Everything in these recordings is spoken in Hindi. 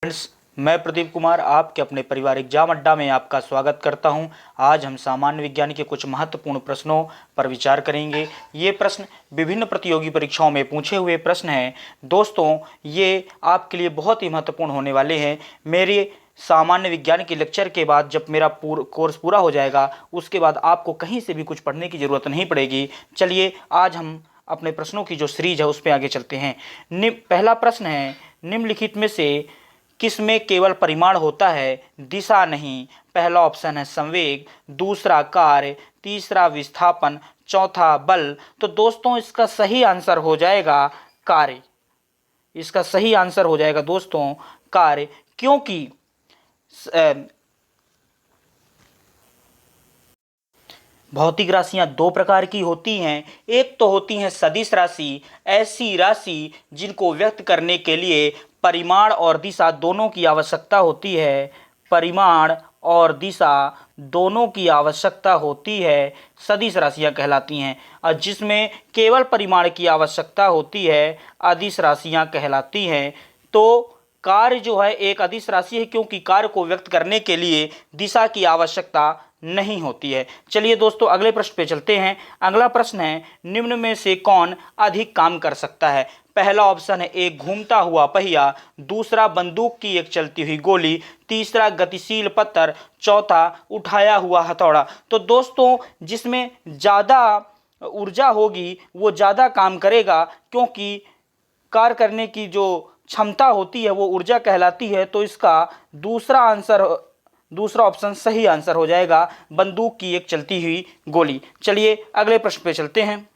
फ्रेंड्स, मैं प्रदीप कुमार आपके अपने पारिवारिक एग्जाम अड्डा में आपका स्वागत करता हूं। आज हम सामान्य विज्ञान के कुछ महत्वपूर्ण प्रश्नों पर विचार करेंगे। ये प्रश्न विभिन्न प्रतियोगी परीक्षाओं में पूछे हुए प्रश्न हैं। दोस्तों, ये आपके लिए बहुत ही महत्वपूर्ण होने वाले हैं। मेरे सामान्य विज्ञान के लेक्चर के बाद जब मेरा कोर्स पूरा हो जाएगा, उसके बाद आपको कहीं से भी कुछ पढ़ने की ज़रूरत नहीं पड़ेगी। चलिए, आज हम अपने प्रश्नों की जो सीरीज है उस पर आगे चलते हैं। पहला प्रश्न है, निम्नलिखित में से किसमें केवल परिमाण होता है, दिशा नहीं? पहला ऑप्शन है संवेग, दूसरा कार्य, तीसरा विस्थापन, चौथा बल। तो दोस्तों, इसका सही आंसर हो जाएगा कार्य। इसका सही आंसर हो जाएगा दोस्तों कार्य, क्योंकि भौतिक राशियां दो प्रकार की होती हैं। एक तो होती हैं सदिश राशि, ऐसी राशि जिनको व्यक्त करने के लिए परिमाण और दिशा दोनों की आवश्यकता होती है। परिमाण और दिशा दोनों की आवश्यकता होती है, सदिश राशियां कहलाती हैं। और जिसमें केवल परिमाण की आवश्यकता होती है, अदिश राशियां कहलाती हैं। तो कार्य जो है एक अदिश राशि है, क्योंकि कार्य को व्यक्त करने के लिए दिशा की आवश्यकता नहीं होती है। चलिए दोस्तों, अगले प्रश्न पे चलते हैं। अगला प्रश्न है, निम्न में से कौन अधिक काम कर सकता है? पहला ऑप्शन है एक घूमता हुआ पहिया, दूसरा बंदूक की एक चलती हुई गोली, तीसरा गतिशील पत्थर, चौथा उठाया हुआ हथौड़ा। तो दोस्तों, जिसमें ज़्यादा ऊर्जा होगी वो ज़्यादा काम करेगा, क्योंकि कार्य करने की जो क्षमता होती है वो ऊर्जा कहलाती है। तो इसका दूसरा ऑप्शन सही आंसर हो जाएगा, बंदूक की एक चलती हुई गोली। चलिए अगले प्रश्न पे चलते हैं।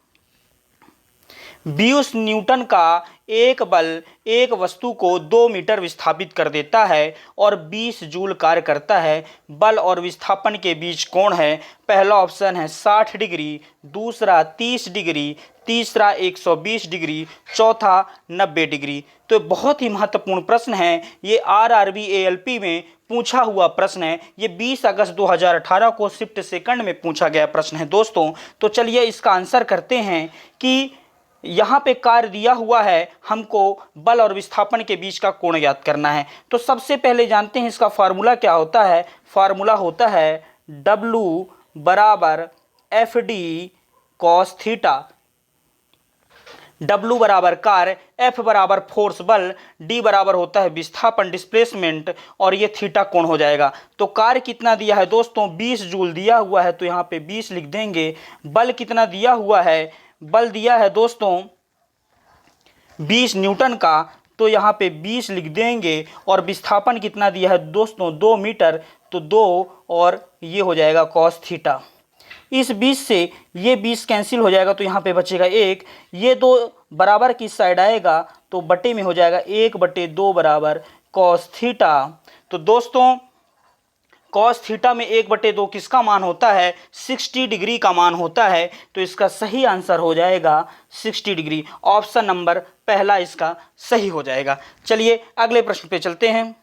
20 न्यूटन का एक बल एक वस्तु को 2 मीटर विस्थापित कर देता है और 20 जूल कार्य करता है। बल और विस्थापन के बीच कोण है। पहला ऑप्शन है 60 डिग्री, दूसरा 30 डिग्री, तीसरा 120 डिग्री, चौथा 90 डिग्री। तो बहुत ही महत्वपूर्ण प्रश्न है। ये आरआरबी एएलपी में पूछा हुआ प्रश्न है। ये 20 अगस्त 2018 को शिफ्ट सेकंड में पूछा गया प्रश्न है दोस्तों। तो चलिए इसका आंसर करते हैं कि यहाँ पे कार्य दिया हुआ है, हमको बल और विस्थापन के बीच का कोण ज्ञात करना है। तो सबसे पहले जानते हैं इसका फार्मूला क्या होता है। फार्मूला होता है W बराबर FD cos थीटा। W बराबर कार्य, F बराबर फोर्स बल, D बराबर होता है विस्थापन डिस्प्लेसमेंट, और ये थीटा कोण हो जाएगा। तो कार्य कितना दिया है दोस्तों, 20 जूल दिया हुआ है, तो यहाँ पे 20 लिख देंगे। बल कितना दिया हुआ है, बल दिया है दोस्तों 20 न्यूटन का, तो यहाँ पे 20 लिख देंगे। और विस्थापन कितना दिया है दोस्तों, 2 मीटर, तो 2 और ये हो जाएगा cos थीटा। इस 20 से ये 20 कैंसिल हो जाएगा, तो यहाँ पे बचेगा 1। ये 2 बराबर की साइड आएगा तो बटे में हो जाएगा 1/2 बराबर cos थीटा। तो दोस्तों, cos थीटा में 1/2 किसका मान होता है, 60 डिग्री का मान होता है। तो इसका सही आंसर हो जाएगा 60 डिग्री। ऑप्शन नंबर पहला इसका सही हो जाएगा। चलिए अगले प्रश्न पे चलते हैं।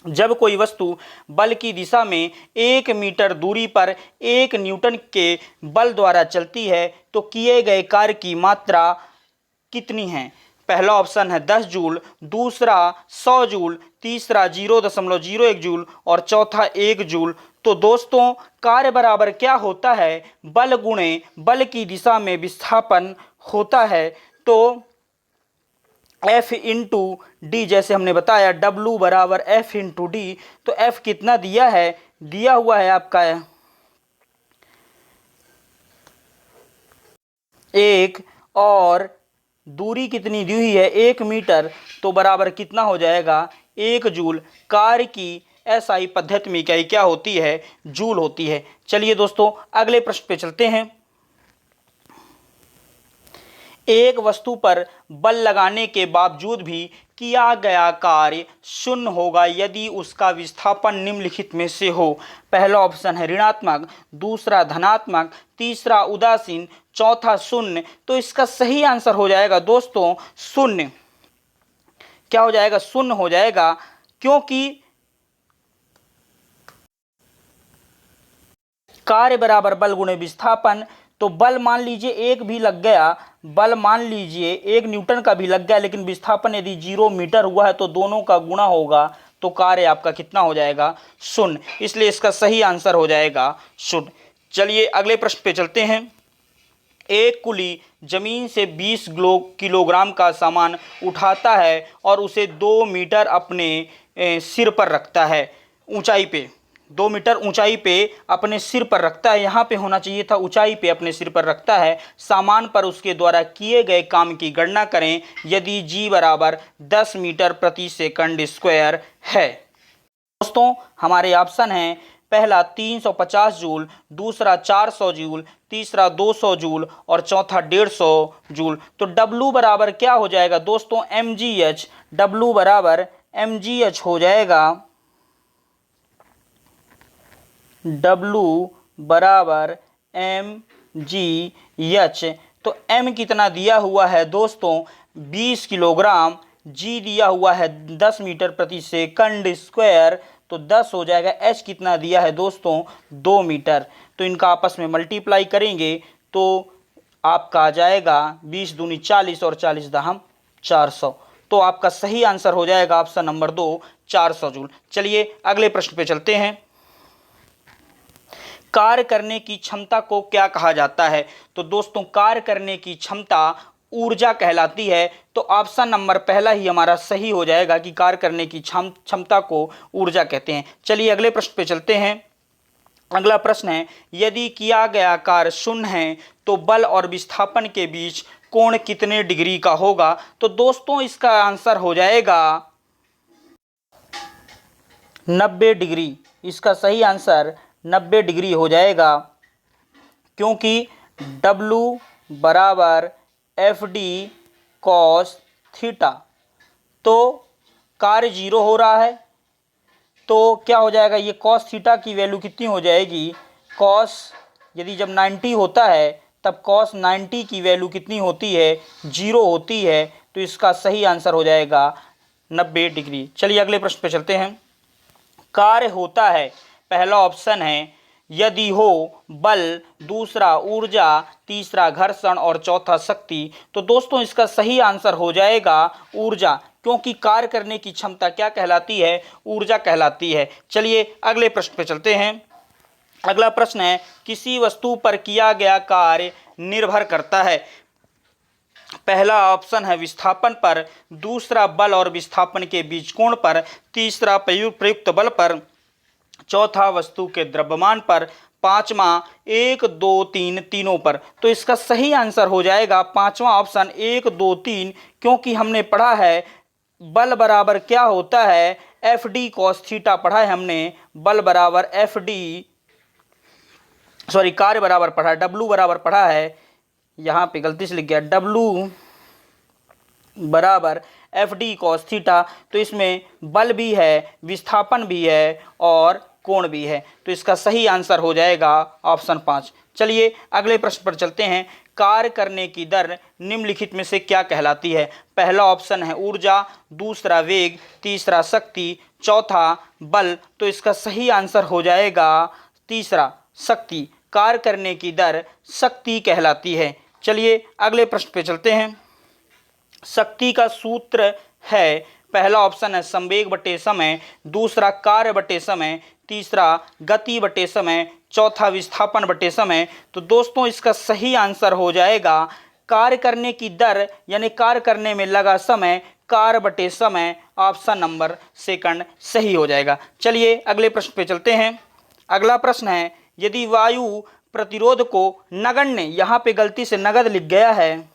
जब कोई वस्तु बल की दिशा में 1 मीटर दूरी पर 1 न्यूटन के बल द्वारा चलती है तो किए गए कार्य की मात्रा कितनी है? पहला ऑप्शन है 10 जूल, दूसरा 100 जूल, तीसरा 0.01 जूल और चौथा 1 जूल। तो दोस्तों, कार्य बराबर क्या होता है, बल गुणे बल की दिशा में विस्थापन होता है। तो F इंटू डी, जैसे हमने बताया W बराबर F इंटू डी। तो F कितना दिया है, दिया हुआ है आपका 1, और दूरी कितनी दी हुई है 1 मीटर, तो बराबर कितना हो जाएगा 1 जूल। कार्य की SI पद्धति में इकाई क्या होती है, जूल होती है। चलिए दोस्तों अगले प्रश्न पे चलते हैं। एक वस्तु पर बल लगाने के बावजूद भी किया गया कार्य शून्य होगा यदि उसका विस्थापन निम्नलिखित में से हो। पहला ऑप्शन है ऋणात्मक, दूसरा धनात्मक, तीसरा उदासीन, चौथा शून्य। तो इसका सही आंसर हो जाएगा दोस्तों शून्य। क्या हो जाएगा, शून्य हो जाएगा, क्योंकि कार्य बराबर बल गुणे विस्थापन। तो बल मान लीजिए एक भी लग गया, बल मान लीजिए 1 न्यूटन का भी लग गया, लेकिन विस्थापन यदि 0 मीटर हुआ है तो दोनों का गुणा होगा, तो कार्य आपका कितना हो जाएगा? 0। इसलिए इसका सही आंसर हो जाएगा 0। चलिए अगले प्रश्न पे चलते हैं। एक कुली जमीन से 20 किलोग्राम का सामान उठाता है और उसे 2 मीटर अपने सिर पर रखता है, ऊंचाई पे 2 मीटर ऊंचाई पे अपने सिर पर रखता है। यहाँ पे होना चाहिए था ऊंचाई पे अपने सिर पर रखता है। सामान पर उसके द्वारा किए गए काम की गणना करें यदि जी बराबर 10 मीटर प्रति सेकंड स्क्वायर है। दोस्तों हमारे ऑप्शन हैं, पहला 350 जूल, दूसरा 400 जूल, तीसरा 200 जूल और चौथा 150 जूल। तो W बराबर क्या हो जाएगा दोस्तों? mgh। W बराबर mgh हो जाएगा, W बराबर mgh। तो m कितना दिया हुआ है दोस्तों? 20 किलोग्राम। g दिया हुआ है 10 मीटर प्रति सेकंड स्क्वायर, तो 10 हो जाएगा। h कितना दिया है दोस्तों? 2 मीटर। तो इनका आपस में मल्टीप्लाई करेंगे तो आपका आ जाएगा 20 दूनी 40 और 40 दहम 400। तो आपका सही आंसर हो जाएगा ऑप्शन नंबर 2, 400 जूल। चलिए अगले प्रश्न पे चलते हैं। कार्य करने की क्षमता को क्या कहा जाता है? तो दोस्तों कार्य करने की क्षमता ऊर्जा कहलाती है। तो ऑप्शन नंबर पहला ही हमारा सही हो जाएगा कि कार्य करने की क्षमता को ऊर्जा कहते हैं। चलिए अगले प्रश्न पे चलते हैं। अगला प्रश्न है, यदि किया गया कार्य शून्य है तो बल और विस्थापन के बीच कोण कितने डिग्री का होगा? तो दोस्तों इसका आंसर हो जाएगा 90 डिग्री। इसका सही आंसर 90 डिग्री हो जाएगा, क्योंकि W बराबर FD cos थीटा। तो कार्य 0 हो रहा है तो क्या हो जाएगा? ये cos थीटा की वैल्यू कितनी हो जाएगी? cos यदि जब 90 होता है तब cos 90 की वैल्यू कितनी होती है? 0 होती है। तो इसका सही आंसर हो जाएगा 90 डिग्री। चलिए अगले प्रश्न पे चलते हैं। कार्य होता है, पहला ऑप्शन है यदि हो बल, दूसरा ऊर्जा, तीसरा घर्षण और चौथा शक्ति। तो दोस्तों इसका सही आंसर हो जाएगा ऊर्जा, क्योंकि कार्य करने की क्षमता क्या कहलाती है? ऊर्जा कहलाती है। चलिए अगले प्रश्न पे चलते हैं। अगला प्रश्न है, किसी वस्तु पर किया गया कार्य निर्भर करता है। पहला ऑप्शन है विस्थापन पर, दूसरा बल और विस्थापन के बीच कोण पर, तीसरा प्रयुक्त बल पर, चौथा वस्तु के द्रव्यमान पर, पांचवा 1 2 3 तीनों पर। तो इसका सही आंसर हो जाएगा पांचवा ऑप्शन 1 2 3, क्योंकि हमने पढ़ा है बल बराबर क्या होता है? FD cos थीटा पढ़ा है हमने। बल बराबर कार्य बराबर पढ़ा, W बराबर पढ़ा है, यहाँ पे गलती से लिख गया, W बराबर FD cos थीटा। तो इसमें बल भी है, विस्थापन भी है और कोण भी है। तो इसका सही आंसर हो जाएगा ऑप्शन 5। चलिए अगले प्रश्न पर चलते हैं। कार्य करने की दर निम्नलिखित में से क्या कहलाती है? पहला ऑप्शन है ऊर्जा, दूसरा वेग, तीसरा शक्ति, चौथा बल। तो इसका सही आंसर हो जाएगा तीसरा, शक्ति। कार्य करने की दर शक्ति कहलाती है। चलिए अगले प्रश्न पे चलते हैं। शक्ति का सूत्र है, पहला ऑप्शन है संवेग बटे समय, दूसरा कार्य बटे समय, तीसरा गति बटे समय, चौथा विस्थापन बटे समय। तो दोस्तों इसका सही आंसर हो जाएगा कार्य करने की दर, यानी कार्य करने में लगा समय, कार्य बटे समय। ऑप्शन नंबर सेकंड सही हो जाएगा। चलिए अगले प्रश्न पे चलते हैं। अगला प्रश्न है, यदि वायु प्रतिरोध को नगण्य, यहाँ पे गलती से नगद लिख गया है,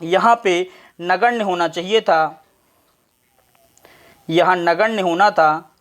यहाँ पे नगण्य होना चाहिए था, यहाँ नगण्य होना था,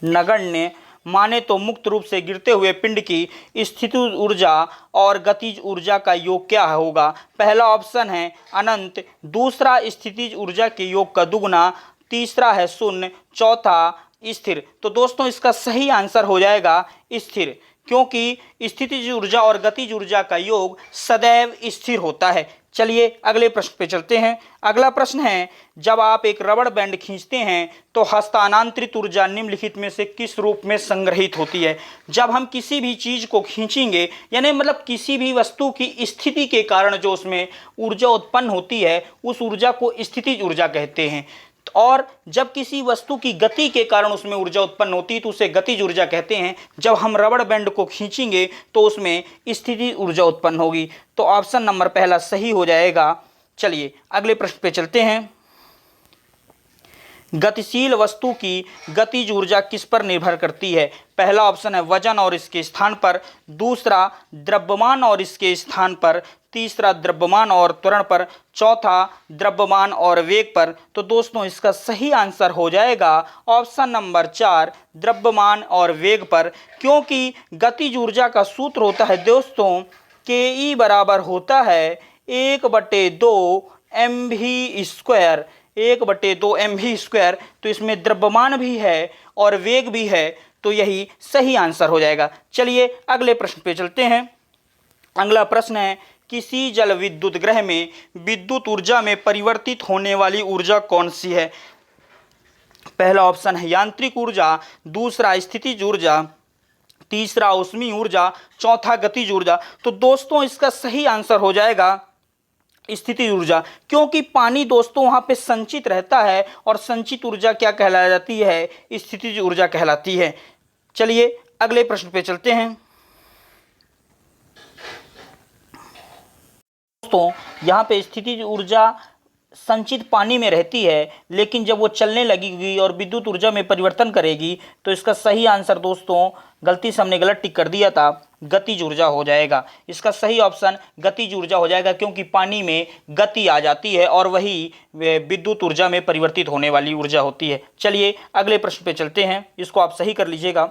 नगण्य माने तो मुक्त रूप से गिरते हुए पिंड की स्थितिज ऊर्जा और गतिज ऊर्जा का योग क्या होगा? पहला ऑप्शन है अनंत, दूसरा स्थितिज ऊर्जा के योग का दुगुना, तीसरा है शून्य, चौथा स्थिर। तो दोस्तों इसका सही आंसर हो जाएगा स्थिर, क्योंकि स्थितिज ऊर्जा और गतिज ऊर्जा का योग सदैव स्थिर होता है। चलिए अगले प्रश्न पे चलते हैं। अगला प्रश्न है, जब आप एक रबड़ बैंड खींचते हैं तो हस्तांतरित ऊर्जा निम्नलिखित में से किस रूप में संग्रहित होती है। जब हम किसी भी चीज को खींचेंगे, यानी मतलब किसी भी वस्तु की स्थिति के कारण जो उसमें ऊर्जा उत्पन्न होती है, उस ऊर्जा को स्थितिज ऊर्जा कहते हैं। और जब किसी वस्तु की गति के कारण उसमें ऊर्जा उत्पन्न होती है तो उसे गतिज ऊर्जा कहते हैं। जब हम रबड़ बैंड को खींचेंगे तो उसमें स्थितिज ऊर्जा उत्पन्न होगी। तो ऑप्शन नंबर पहला सही हो जाएगा। चलिए अगले प्रश्न पे चलते हैं। गतिशील वस्तु की गतिज ऊर्जा किस पर निर्भर करती है। पहला ऑप्शन है वजन और इसके स्थान पर, दूसरा द्रव्यमान और इसके स्थान पर, तीसरा द्रव्यमान और त्वरण पर, चौथा द्रव्यमान और वेग पर। तो दोस्तों इसका सही आंसर हो जाएगा ऑप्शन नंबर 4 द्रव्यमान और वेग पर। क्योंकि गतिज ऊर्जा का सूत्र होता है दोस्तों के ई बराबर होता है 1/2 mv², 1/2 mv²। तो इसमें द्रव्यमान भी है और वेग भी है, तो यही सही आंसर हो जाएगा। चलिए अगले प्रश्न पे चलते हैं। अगला प्रश्न है, किसी जल विद्युत ग्रह में विद्युत ऊर्जा में परिवर्तित होने वाली ऊर्जा कौन सी है। पहला ऑप्शन है यांत्रिक ऊर्जा, दूसरा स्थितिज ऊर्जा, तीसरा ऊष्मीय ऊर्जा, चौथा गतिज ऊर्जा। तो दोस्तों इसका सही आंसर हो जाएगा स्थितिज ऊर्जा। क्योंकि पानी दोस्तों वहां पे संचित रहता है और संचित ऊर्जा क्या कहलाई जाती है, स्थितिज ऊर्जा कहलाती है। चलिए अगले प्रश्न पे चलते हैं। दोस्तों यहाँ पे स्थितिज ऊर्जा संचित पानी में रहती है, लेकिन जब वो चलने लगेगी और विद्युत ऊर्जा में परिवर्तन करेगी तो इसका सही आंसर दोस्तों, गलती से हमने गलत टिक कर दिया था, गतिज ऊर्जा हो जाएगा। इसका सही ऑप्शन गतिज ऊर्जा हो जाएगा, क्योंकि पानी में गति आ जाती है और वही विद्युत ऊर्जा में परिवर्तित होने वाली ऊर्जा होती है। चलिए अगले प्रश्न पे चलते हैं, इसको आप सही कर लीजिएगा।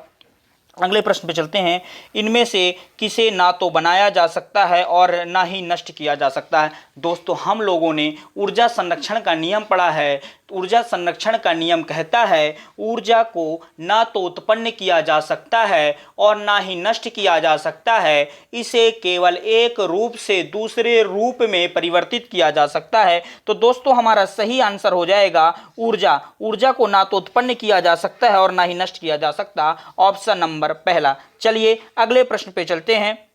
अगले प्रश्न पे चलते हैं। इनमें से किसे ना तो बनाया जा सकता है और ना ही नष्ट किया जा सकता है। दोस्तों हम लोगों ने ऊर्जा संरक्षण का नियम पढ़ा है। ऊर्जा संरक्षण का नियम कहता है ऊर्जा को ना तो उत्पन्न किया जा सकता है और ना ही नष्ट किया जा सकता है, इसे केवल एक रूप से दूसरे रूप में परिवर्तित किया जा सकता है। तो दोस्तों हमारा सही आंसर हो जाएगा ऊर्जा। ऊर्जा को ना तो उत्पन्न किया जा सकता है और ना ही नष्ट किया जा सकता, ऑप्शन नंबर पहला। चलिए अगले प्रश्न पे चलते हैं।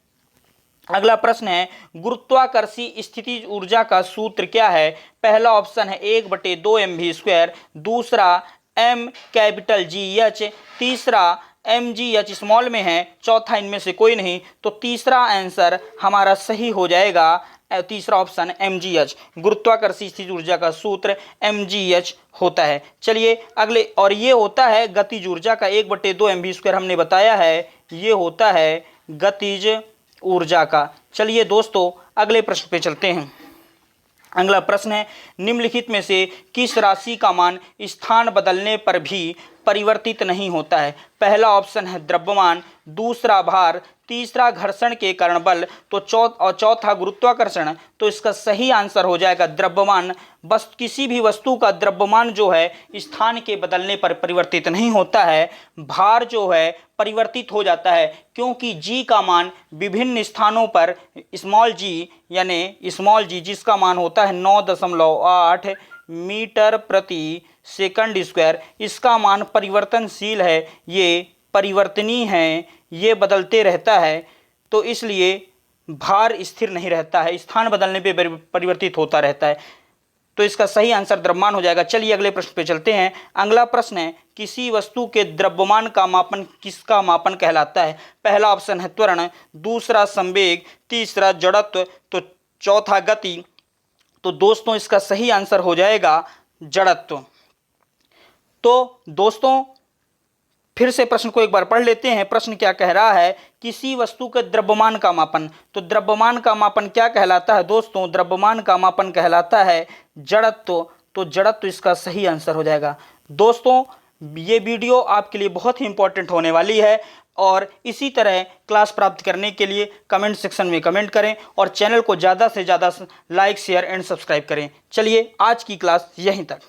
अगला प्रश्न है, गुरुत्वाकर्षी स्थितिज ऊर्जा का सूत्र क्या है। पहला ऑप्शन है 1/2 mv², दूसरा mGh, तीसरा mgh स्मॉल में है, चौथा इनमें से कोई नहीं। तो तीसरा आंसर हमारा सही हो जाएगा, तीसरा ऑप्शन mgh। गुरुत्वाकर्षी स्थितिज ऊर्जा का सूत्र mgh होता है। चलिए अगले, और ये होता है गतिज ऊर्जा का 1/2 mv² हमने बताया है, ये होता है गतिज ऊर्जा का। चलिए दोस्तों अगले प्रश्न पे चलते हैं। अगला प्रश्न है, निम्नलिखित में से किस राशि का मान स्थान बदलने पर भी परिवर्तित नहीं होता है। पहला ऑप्शन है द्रव्यमान, दूसरा भार, तीसरा घर्षण के कारण बल, तो चौथा गुरुत्वाकर्षण। तो इसका सही आंसर हो जाएगा द्रव्यमान। बस किसी भी वस्तु का द्रव्यमान जो है स्थान के बदलने पर परिवर्तित नहीं होता है, भार जो है परिवर्तित हो जाता है, क्योंकि जी का मान विभिन्न स्थानों पर स्मॉल जी, यानी स्मॉल जी जिसका मान होता है 9.8 मीटर प्रति सेकंड स्क्वायर, इसका मान परिवर्तनशील है, ये परिवर्तनीय है, ये बदलते रहता है। तो इसलिए भार स्थिर नहीं रहता है, स्थान बदलने पे परिवर्तित होता रहता है। तो इसका सही आंसर द्रव्यमान हो जाएगा। चलिए अगले प्रश्न पे चलते हैं। अगला प्रश्न है, किसी वस्तु के द्रव्यमान का मापन किसका मापन कहलाता है। पहला ऑप्शन है त्वरण, दूसरा संवेग, तीसरा जड़त्व, तो चौथा गति। तो दोस्तों इसका सही आंसर हो जाएगा जड़त्व। तो दोस्तों फिर से प्रश्न को एक बार पढ़ लेते हैं। प्रश्न क्या कह रहा है, किसी वस्तु के द्रव्यमान का मापन। तो द्रव्यमान का मापन क्या कहलाता है दोस्तों, द्रव्यमान का मापन कहलाता है जड़त्व। तो जड़त्व इसका सही आंसर हो जाएगा। दोस्तों ये वीडियो आपके लिए बहुत ही इंपॉर्टेंट होने वाली है, और इसी तरह क्लास प्राप्त करने के लिए कमेंट सेक्शन में कमेंट करें और चैनल को ज़्यादा से ज़्यादा लाइक, शेयर एंड सब्सक्राइब करें। चलिए आज की क्लास यहीं तक।